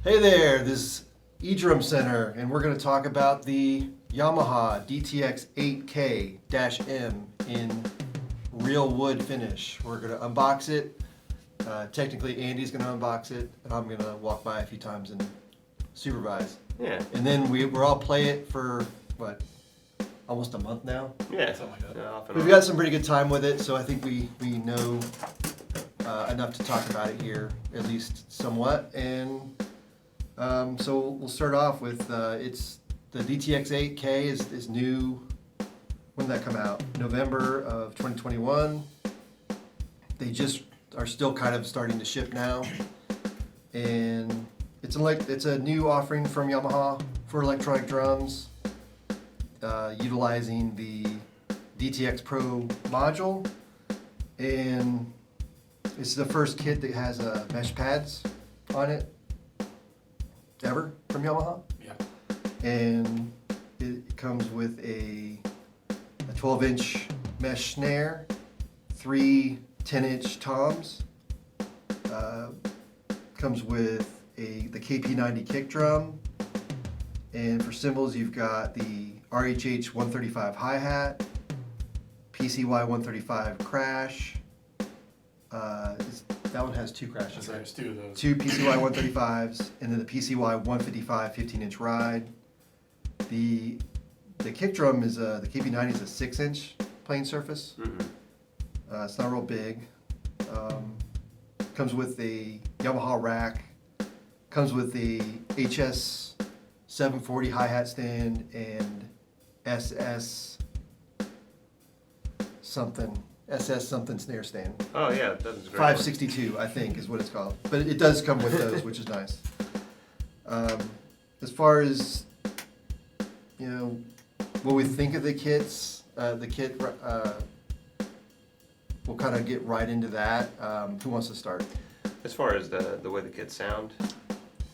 Hey there, this is Edrumcenter, and we're going to talk about the Yamaha DTX8K-M in real wood finish. We're going to unbox it. Technically, Andy's going to unbox it, and I'm going to walk by a few times and supervise. Yeah. And then we're all play it for, what, almost a month now? Yeah. Something like that. Yeah, off and We've on. got some pretty good time with it, so I think we know enough to talk about it here, at least somewhat. And so we'll start off with it's the DTX8K is new. When did that come out? November of 2021. They just are still kind of starting to ship now, and it's a new offering from Yamaha for electronic drums, utilizing the DTX-PRO module, and it's the first kit that has mesh pads on it ever from Yamaha. Yeah. And it comes with a 12-inch mesh snare, 3 10-inch toms. Comes with the KP90 kick drum, and for cymbals you've got the RHH 135 hi-hat, PCY 135 crash. That one has 2 crashes. There's 2 of those. 2 PCY 135s, and then the PCY 155 15-inch ride. The kick drum is the KP90 is a 6-inch plain surface. Mhm. It's not real big. Comes with a Yamaha rack. Comes with the HS 740 hi-hat stand and SS something snare stand. Oh yeah, that was great. 562, I think, is what it's called. But it does come with those, which is nice. As far as, what we think of the kits, we'll kind of get right into that. Who wants to start? As far as the way the kids sound.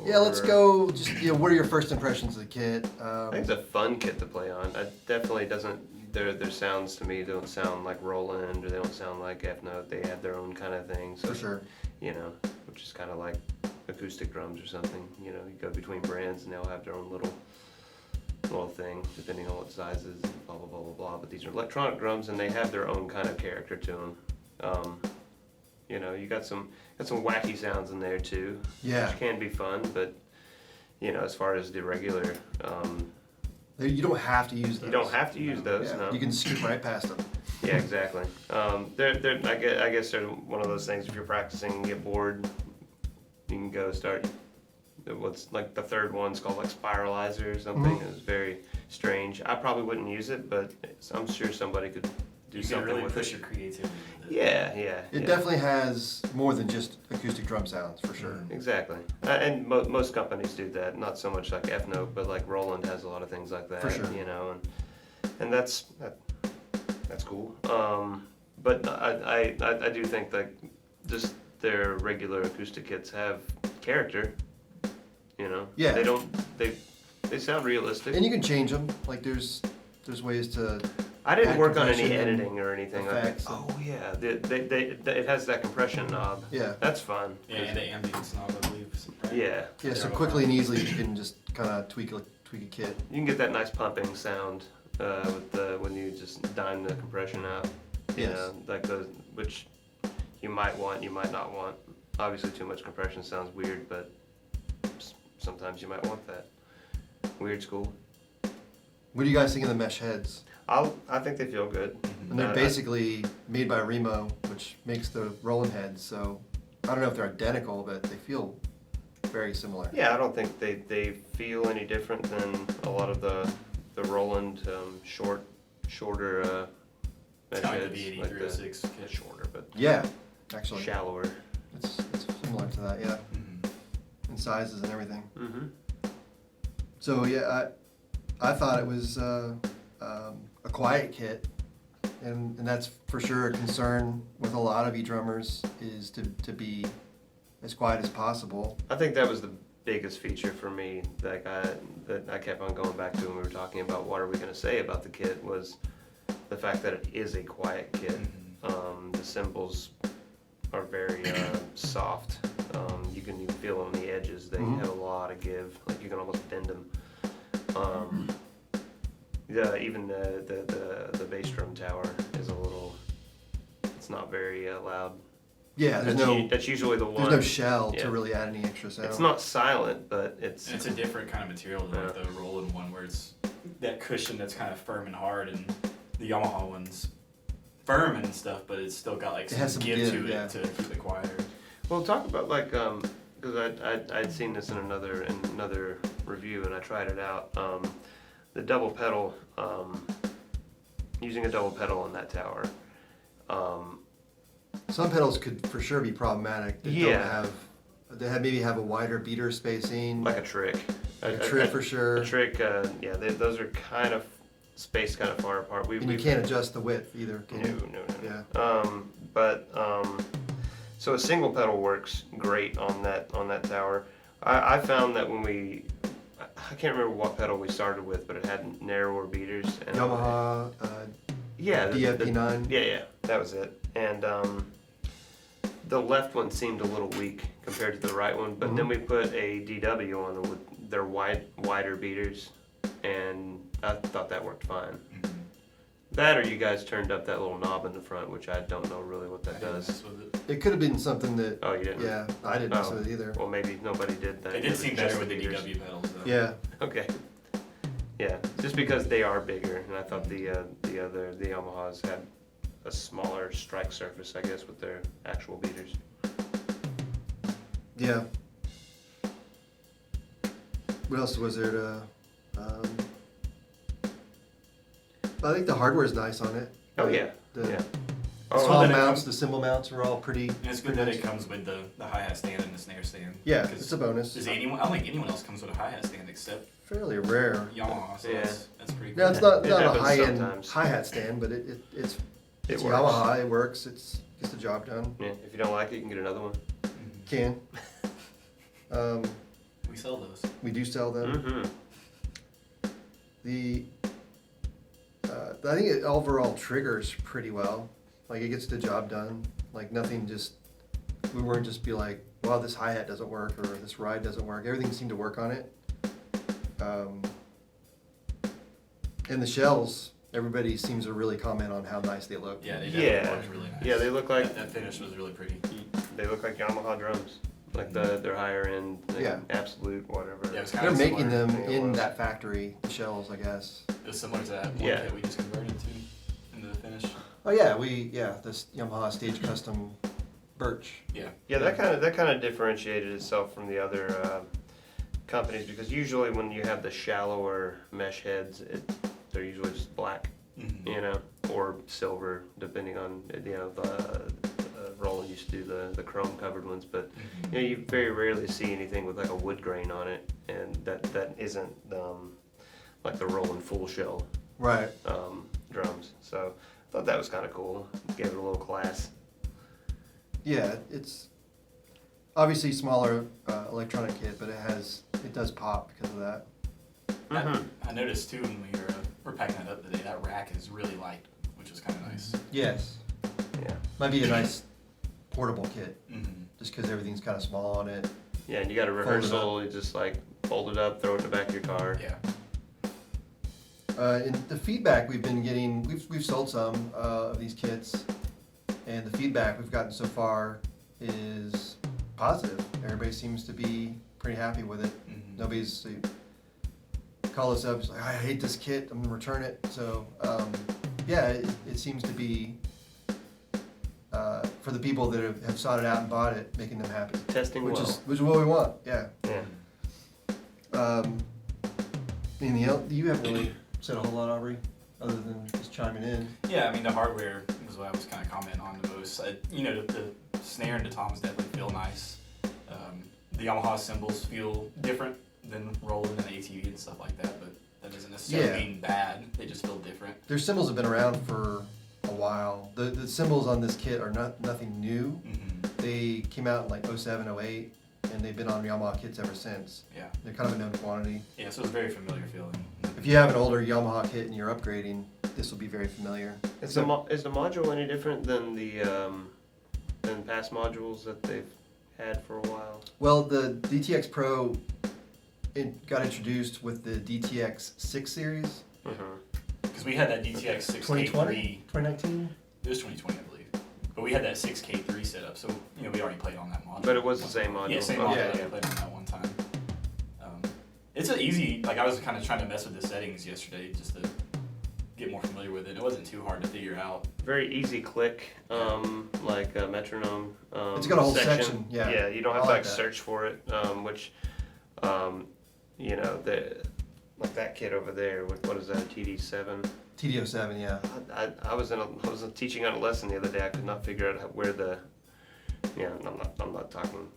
Yeah, let's or- go. Just what are your first impressions of the kit? I think it's a fun kit to play on. It definitely doesn't. Their sounds to me don't sound like Roland, or they don't sound like F note. They have their own kind of thing. So, For sure. Which is kind of like acoustic drums or something. You go between brands and they'll have their own little thing depending on what sizes and blah blah blah blah blah. But these are electronic drums and they have their own kind of character to them. You got some wacky sounds in there too, Yeah. which can be fun. But as far as the regular, You don't have to use those. you don't have to use those. Yeah, No. you can skip right past them. Yeah, exactly. I guess they're one of those things. If you're practicing and get bored, you can go start. What's like the third one's called like Spiralizer or something. Mhm. It's very strange. I probably wouldn't use it, but I'm sure somebody could do You can something really with push it. your creativity with it. Yeah. It definitely has more than just acoustic drum sounds, for sure. Exactly. And most companies do that. Not so much like F note, but like Roland has a lot of things like that. For sure. And that's cool. But I do think that just their regular acoustic kits have character. Yeah. They sound realistic. And you can change them. Like there's ways to. I didn't add work on any compression and editing or anything. effects. Oh yeah, it has that compression knob. Yeah. That's fun. Yeah, and the ambience knob, I believe. Right? Yeah. Yeah. So quickly and easily you can just kind of tweak a kit. You can get that nice pumping sound when you just dime the compression out. Yes. Like those, which you might want, you might not want. Obviously, too much compression sounds weird, but sometimes you might want that. Weird's cool. What do you guys think of the mesh heads? I think they feel good. And they're basically made by Remo, which makes the Roland heads. So I don't know if they're identical, but they feel very similar. Yeah, I don't think they feel any different than a lot of the Roland shorter mesh Kind heads. of the like the 8306 kit. shorter, but Yeah, actually. shallower. It's similar to that, yeah. Mhm. In sizes and everything. Mm-hmm. So yeah, I thought it was a quiet kit, and that's for sure a concern with a lot of drummers is to be as quiet as possible. I think that was the biggest feature for me that I kept on going back to when we were talking about what are we going to say about the kit was the fact that it is a quiet kit. The cymbals are very soft. You can feel on the edges. They have a lot of give. Like you can almost bend them. Even the bass drum tower is a little. It's not very loud. Yeah, That's usually the one. There's no shell Yeah. to really add any extra sound. It's not silent, but it's. And it's a different kind of material than like the Roland one, where it's that cushion that's kind of firm and hard, and the Yamaha one's firm and stuff, but it's still got like It has some some give give, to yeah. it to keep it quieter. Well, talk about like because I'd seen this in another review and I tried it out. The double pedal, using a double pedal on that tower. Some pedals could for sure be problematic. They maybe have a wider beater spacing. Like a trick. A trick for sure. A trick, those are kind of spaced kind of far apart. And you can't adjust the width either, can you? No. Yeah. So a single pedal works great on that tower. I found that when I can't remember what pedal we started with, but it had narrower beaters. And Yamaha DFP9. Yeah, that was it. And the left one seemed a little weak compared to the right one, but then we put a DW on them with their wider beaters, and I thought that worked fine. That, or you guys turned up that little knob in the front, which I don't know really what that does. It could have been something that. Oh, you didn't? Yeah, I didn't mess with it either. Well, maybe nobody did that. It did seem better with the DW pedals, though. Yeah. Okay. Yeah, just because they are bigger, and I thought the Yamahas had a smaller strike surface, I guess, with their actual beaters. Yeah. What else was there to? I think the hardware's nice on it. Oh yeah. The Oh, small then it mounts, comes- the cymbal mounts are all pretty. And it's good that it comes with the hi-hat stand and the snare stand. Yeah, Because it's a bonus. I don't think anyone else comes with a hi-hat stand except Fairly rare. Yamaha, so Yeah. that's pretty No, cool. it's not It a happens high-end sometimes. hi-hat stand, but it's It works. Yamaha. It works. It gets the job done. Yeah, if you don't like it, you can get another one. Can. We sell those. We do sell them. Mm-hmm. I think it overall triggers pretty well. Like it gets the job done. Like nothing we weren't just be like, wow, this hi-hat doesn't work or this ride doesn't work. Everything seemed to work on it. And the shells, everybody seems to really comment on how nice they look. Yeah, they definitely Yeah. look really nice. Yeah, they look like that finish was really pretty. they look like Yamaha drums, like their higher end, like Yeah. Absolute, whatever. Yeah, it was They're kinda making similar. them thing it in was. that factory, the shells, I guess. It was similar to that one Yeah. kit we just converted to into the finish. Oh yeah, this Yamaha Stage Custom birch. Yeah. Yeah, that kind of differentiated itself from the other companies, because usually when you have the shallower mesh heads, they're usually just black, or silver, depending on the Roland used to do the chrome covered ones, but you very rarely see anything with like a wood grain on it, and that isn't like the Roland full shell Right. drums. So I thought that was kind of cool. Gave it a little class. Yeah, it's obviously smaller electronic kit, but it does pop because of that. I noticed too when we were packing that up today, that rack is really light, which is kind of nice. Yes. Yeah. Might be a nice portable kit, Mm-hmm. just because everything's kind of small on it. Yeah, and you got a Fold it rehearsal, you just like fold it up, throw it in the back of your car. Yeah. And the feedback we've been getting, we've sold some of these kits, and the feedback we've gotten so far is positive. Everybody seems to be pretty happy with it. Mm-hmm. Nobody's call us up, it's like, I hate this kit, I'm gonna return it. So yeah, it seems to be for the people that have sought it out and bought it, making them happy. Testing Which well. is what we want. Yeah. Yeah. Anything else? You haven't really said a whole lot, Aubrey, other than just chiming in. Yeah, I mean the hardware was what I was kind of commenting on the most. The snare and the toms definitely feel nice. The Yamaha cymbals feel different than Roland and ATV and stuff like that, but that doesn't necessarily mean bad. They just feel different. Their cymbals have been around for a while. The cymbals on this kit are nothing new. Mm-hmm. They came out in like 07, 08, and they've been on Yamaha kits ever since. Yeah. They're kind of a known quantity. Yeah, so it's very familiar feeling. If you have an older Yamaha kit and you're upgrading, this will be very familiar. Is the module any different than the than past modules that they've had for a while? Well, the DTX-PRO it got introduced with the DTX6 series. Because we had that DTX6K3. 2019? It was 2020, I believe. But we had that 6K3 set up, so we already played on that module. But it was the same module. Yeah, same Okay, module. yeah. I played on that one time. It's an easy. Like I was kind of trying to mess with the settings yesterday just to get more familiar with it. It wasn't too hard to figure out. Very easy click, like a metronome. It's got a whole section, yeah. Yeah, you don't have I to like like that. search for it, which, like that kid over there. What is that? TD7. TD07, yeah. I was teaching on a lesson the other day. I could not figure out where the. Yeah, I'm not talking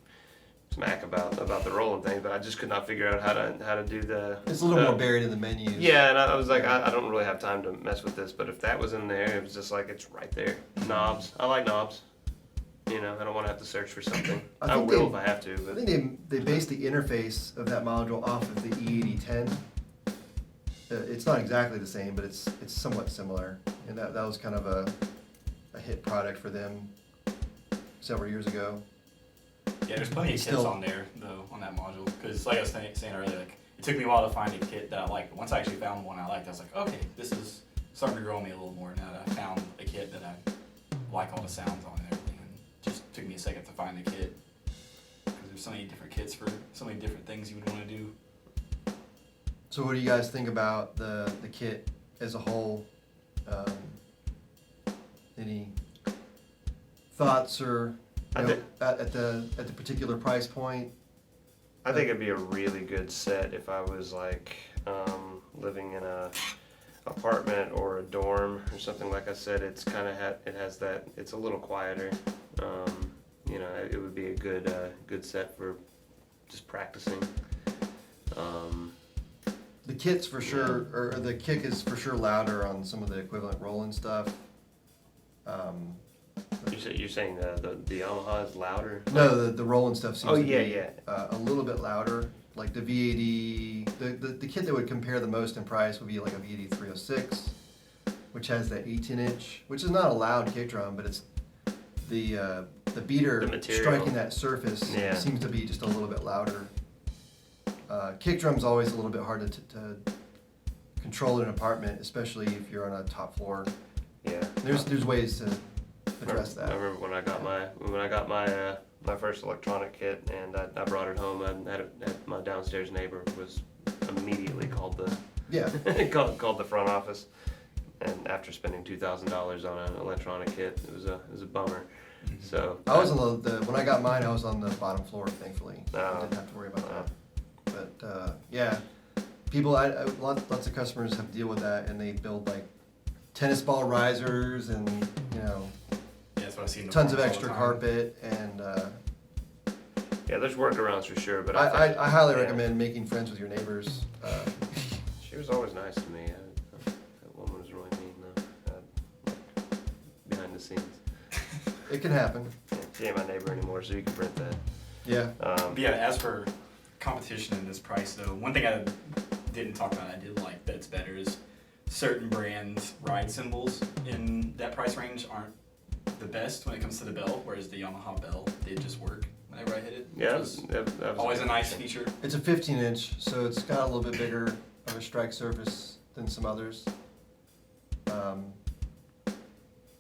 smack about the Roland thing, but I just could not figure out how to do the. It's a little more buried in the menus. Yeah, and I was like, I don't really have time to mess with this, but if that was in there, it was just like it's right there. Knobs, I like knobs. I don't want to have to search for something. I think will if I have to. I But think they based the interface of that module off of the E8010. It's not exactly the same, but it's somewhat similar, and that was kind of a hit product for them several years ago. Yeah, there's plenty of kits on there though on that module. Because like I was saying earlier, like it took me a while to find a kit that I liked. But once I actually found one I liked, I was like, okay, this is starting to grow on me a little more now that I found a kit that I like all the sounds on and everything. And it just took me a second to find the kit because there's so many different kits for so many different things you would want to do. So what do you guys think about the kit as a whole? Any thoughts or at the particular price point? I think it'd be a really good set if I was like living in a apartment or a dorm or something. Like I said, it's kind of it has that. It's a little quieter. It would be a good set for just practicing. The kit's for sure, or the kick is for sure louder on some of the equivalent Roland stuff. You're saying the Yamaha is louder? No, the Roland stuff seems to be yeah. A little bit louder. Like the V80, the kit that would compare the most in price would be like a V80 306, which has that 18-inch, which is not a loud kick drum, but it's the beater The material. striking that surface seems to be just a little bit louder. Kick drum's always a little bit hard to control in an apartment, especially if you're on a top floor. Yeah. There's ways to address that. I remember when I got my first electronic kit and I brought it home. My downstairs neighbor was immediately called called the front office, and after spending $2,000 on an electronic kit, it was a bummer. So I was on when I got mine, I was on the bottom floor, thankfully. I didn't have to worry about that. But people, lots of customers have to deal with that, and they build like tennis ball risers and Yeah, that's what I see in the tons of forums all extra the time. carpet, and yeah, there's workarounds for sure. But I highly recommend making friends with your neighbors. She was always nice to me. That woman was really mean though. Behind the scenes. It can happen. She ain't my neighbor anymore, so you can print that. Yeah. But yeah, as for competition in this price though, one thing I didn't talk about, I did like that's better is certain brands' ride cymbals in that price range aren't the best when it comes to the bell, whereas the Yamaha bell did just work whenever I hit it. Yeah, Which was that was always a nice feature. It's a 15-inch, so it's got a little bit bigger of a strike surface than some others.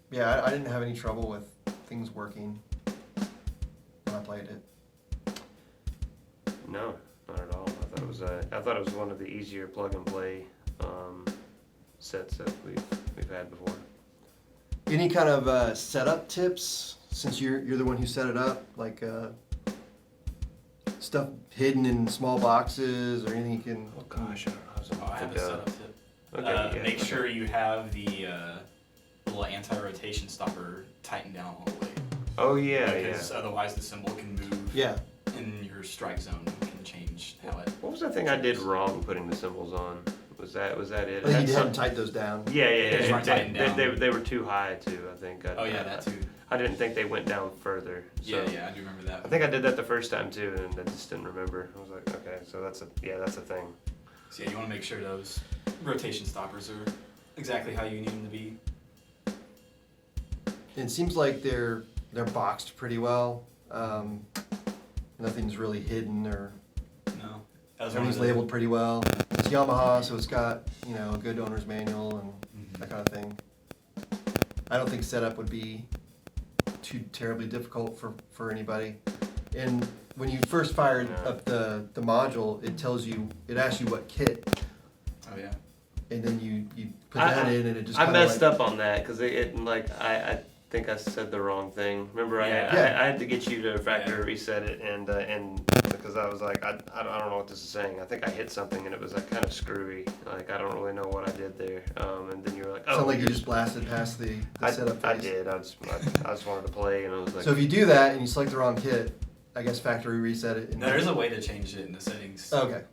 Yeah, I didn't have any trouble with things working when I played it. No, not at all. I thought it was one of the easier plug and play sets that we've had before. Any kind of setup tips, since you're the one who set it up, like stuff hidden in small boxes or anything you can? Oh gosh, I don't know. I have a setup tip. Okay, Make sure you have the little anti-rotation stopper tightened down all the way. Oh yeah, Because otherwise the cymbal can move Yeah. in your strike zone and can change how it. What was that thing I did wrong putting the cymbals on? Was that it? I think you hadn't tightened those down. Yeah. They just weren't tightened down. They were too high too. I think. That too. I didn't think they went down further. So Yeah, I do remember that. I think I did that the first time too, and I just didn't remember. I was like, okay, so that's a thing. So yeah, you want to make sure those rotation stoppers are exactly how you need them to be. It seems like they're boxed pretty well. Nothing's really hidden or No. Everything's labeled pretty well. It's Yamaha, so it's got, you know, a good owner's manual and that kind of thing. I don't think setup would be too terribly difficult for anybody. And when you first fired up the module, it asks you what kit. Oh yeah. And then you put that in, and it just. I messed up on that because I think I said the wrong thing. Remember, I had to get you to factory reset it, and because I was like, I don't know what this is saying. I think I hit something and it was like kind of screwy. Like I don't really know what I did there. And then you were like, oh. Sounds like you just blasted past the setup phase. I did. I just wanted to play, and I was like. So if you do that and you select the wrong kit, I guess factory reset it. No, there's a way to change it in the settings. Okay.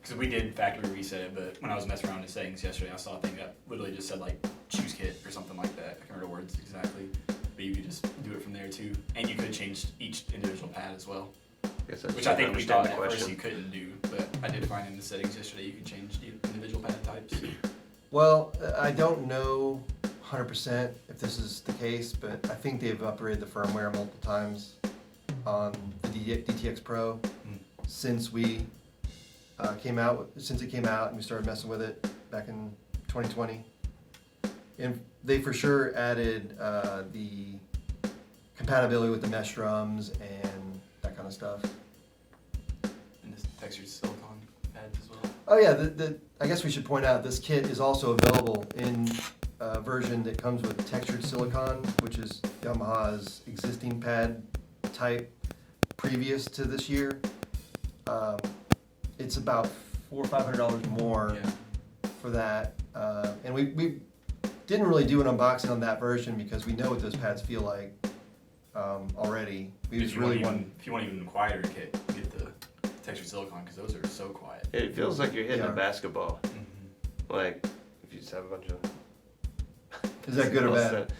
Because we did factory reset it, but when I was messing around in the settings yesterday, I saw a thing that literally just said like choose kit or something like that. I can't remember the words exactly, but you could just do it from there too, and you could change each individual pad as well. Which I think we thought at first you couldn't do, but I did find in the settings yesterday you can change the individual pad types. Well, I don't know 100% if this is the case, but I think they've upgraded the firmware multiple times on the DTX-PRO since it came out and we started messing with it back in 2020. And they for sure added the compatibility with the mesh drums and that kind of stuff. And this textured silicone pads as well. Oh yeah, I guess we should point out this kit is also available in a version that comes with textured silicone, which is Yamaha's existing pad type previous to this year. It's about $400 or $500 more for that, and we didn't really do an unboxing on that version because we know what those pads feel like already. If you want even quieter kit, get the textured silicone because those are so quiet. It feels like you're hitting a basketball. Like if you just have a bunch of. Is that good or bad?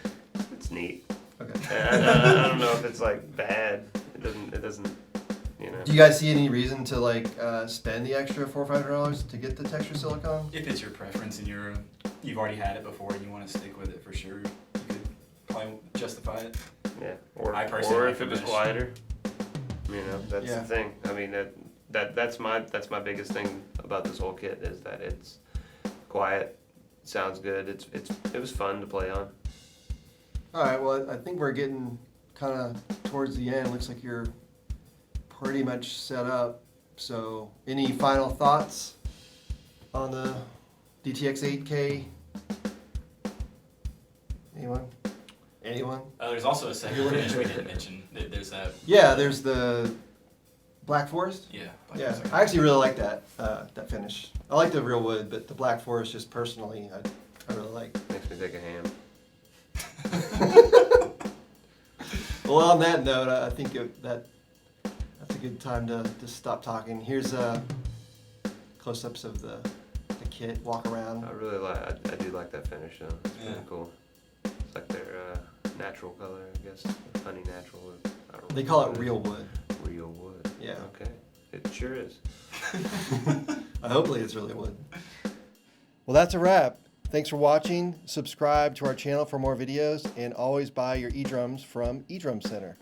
It's neat. Okay. I don't know if it's like bad. It doesn't. You know. Do you guys see any reason to like spend the extra $400 or $500 to get the texture silicone? If it's your preference and you've already had it before and you want to stick with it for sure, you could probably justify it. Yeah. Or if it was quieter. You know, that's the thing. I mean that's my biggest thing about this whole kit is that it's quiet, sounds good. It was fun to play on. All right. Well, I think we're getting kind of towards the end. Looks like you're pretty much set up. So, any final thoughts on the DTX8K? Anyone? There's also a second finish we didn't mention. There's that. Yeah, there's the Black Forest. Yeah. Yeah, I actually really like that finish. I like the real wood, but the Black Forest, just personally, I really like. Makes me take a ham. Well, on that note, I think that's a good time to stop talking. Here's close-ups of the kit, walk around. I do like that finish though. It's really cool. It's like their natural color, I guess. Honey natural. I don't know. They call it real wood. Real wood. Yeah. Okay. It sure is. Hopefully it's really wood. Well, that's a wrap. Thanks for watching. Subscribe to our channel for more videos, and always buy your e-drums from Edrumcenter.